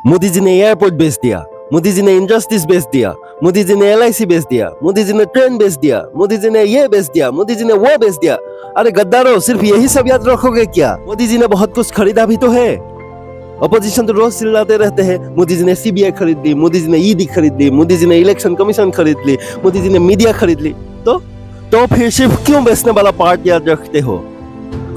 मोदी जी ने एयरपोर्ट बेच दिया, मोदी जी ने इंडस्ट्रीज बेच दिया, मोदी जी ने LIC बेच दिया, मोदी जी ने ट्रेन बेच दिया, मोदी जी ने ये बेच दिया, मोदी जी ने वो बेच दिया। अरे गद्दारों, सिर्फ यही सब याद रखोगे क्या? मोदी जी ने बहुत कुछ खरीदा भी तो है। अपोजिशन तो रोज चिल्लाते रहते हैं, मोदी जी ने CBI खरीद ली, मोदी जी ने ED खरीद ली, मोदी जी ने इलेक्शन कमीशन खरीद ली, मोदी जी ने मीडिया खरीद ली। तो फिर सिर्फ क्यों बेचने वाला पार्ट याद रखते हो?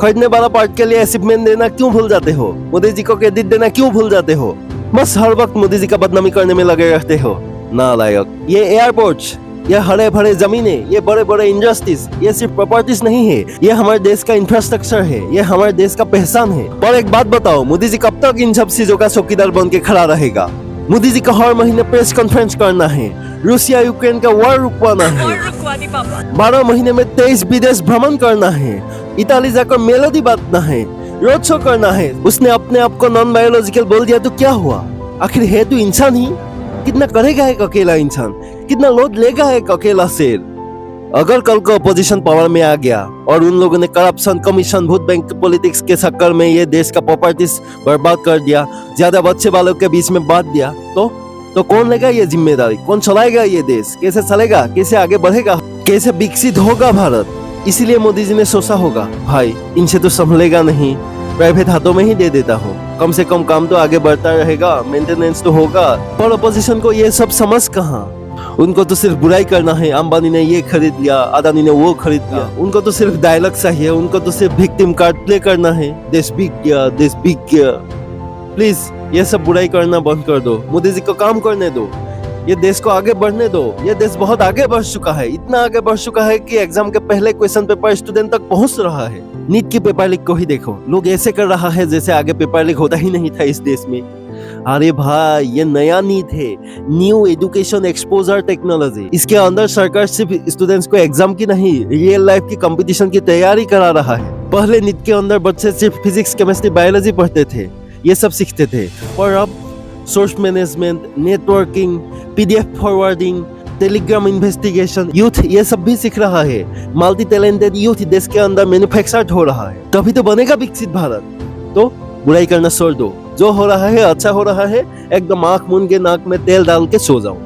खरीदने वाला पार्ट के लिए अचीवमेंट देना क्यों भूल जाते हो? मोदी जी को क्रेडिट देना क्यों भूल जाते हो? बस हर वक्त मोदी जी का बदनामी करने में लगे रहते हो, नालायक। ये एयरपोर्ट्स, ये हरे भरे जमीनें, ये बड़े बड़े इंडस्ट्रीज, ये सिर्फ प्रॉपर्टीज नहीं है, ये हमारे देश का इंफ्रास्ट्रक्चर है, ये हमारे देश का पहचान है। पर एक बात बताओ, मोदी जी कब तक इन सब चीजों का चौकीदार बन के खड़ा रहेगा? मोदी जी को हर महीने प्रेस कॉन्फ्रेंस करना है, रूसिया यूक्रेन का वॉर रुकवाना है, 12 महीने में 23 विदेश भ्रमण करना है, इताली जाकर मेलोडी बांटना है, रोड शो करना है। उसने अपने आप को नॉन बायोलॉजिकल बोल दिया तो क्या हुआ? आखिर है तो इंसान ही। कितना करेगा एक अकेला इंसान? कितना लोड लेगा एक अकेला शेर? अगर कल को अपोजिशन पावर में आ गया और उन लोगों ने corruption, commission, vote bank politics के चक्कर में ये देश का प्रॉपर्टीज बर्बाद कर दिया, ज्यादा बच्चे वालों के बीच में बांट दिया, तो कौन लेगा ये जिम्मेदारी? कौन चलाएगा ये देश? कैसे चलेगा? कैसे आगे बढ़ेगा? कैसे विकसित होगा भारत? इसीलिए मोदी जी ने सोचा होगा, भाई इनसे तो संभलेगा नहीं, प्राइवेट हाथों में ही दे देता हूँ, कम से कम काम तो आगे बढ़ता रहेगा, मेंटेनेंस तो होगा। पर अपोजिशन को ये सब समझ कहाँ? उनको तो सिर्फ बुराई करना है। अंबानी ने ये खरीद लिया, अदानी ने वो खरीद लिया। उनको तो सिर्फ डायलॉग चाहिए, उनको तो सिर्फ विक्टिम कार्ड प्ले करना है। देश बिक गया, देश बिक गया। प्लीज ये सब बुराई करना बंद कर दो, मोदी जी को काम करने दो, ये देश को आगे बढ़ने दो। ये देश बहुत आगे बढ़ चुका है, इतना आगे बढ़ चुका है कि एग्जाम के पहले क्वेश्चन पेपर स्टूडेंट तक पहुंच रहा है। नीट की पेपर लीक को ही देखो, लोग ऐसे कर रहा है जैसे आगे पेपर लीक होता ही नहीं था इस देश में। अरे भाई, ये नया नीट है, न्यू एजुकेशन एक्सपोजर टेक्नोलॉजी। इसके अंदर सरकार सिर्फ स्टूडेंट्स को एग्जाम की नहीं, रियल लाइफ की कंपटीशन की तैयारी करा रहा है। पहले नीट के अंदर बच्चे सिर्फ फिजिक्स, केमिस्ट्री, बायोलॉजी पढ़ते थे, ये सब सीखते थे। और अब source management, networking, PDF forwarding, Telegram investigation, youth ये सब भी सीख रहा है। मल्टी टैलेंटेड यूथ देश के अंदर मैन्युफैक्चर्ड हो रहा है, तभी तो बनेगा विकसित भारत। तो बुराई करना छोड़ दो, जो हो रहा है अच्छा हो रहा है, एकदम आंख मूंद के नाक में तेल डाल के सो जाओ।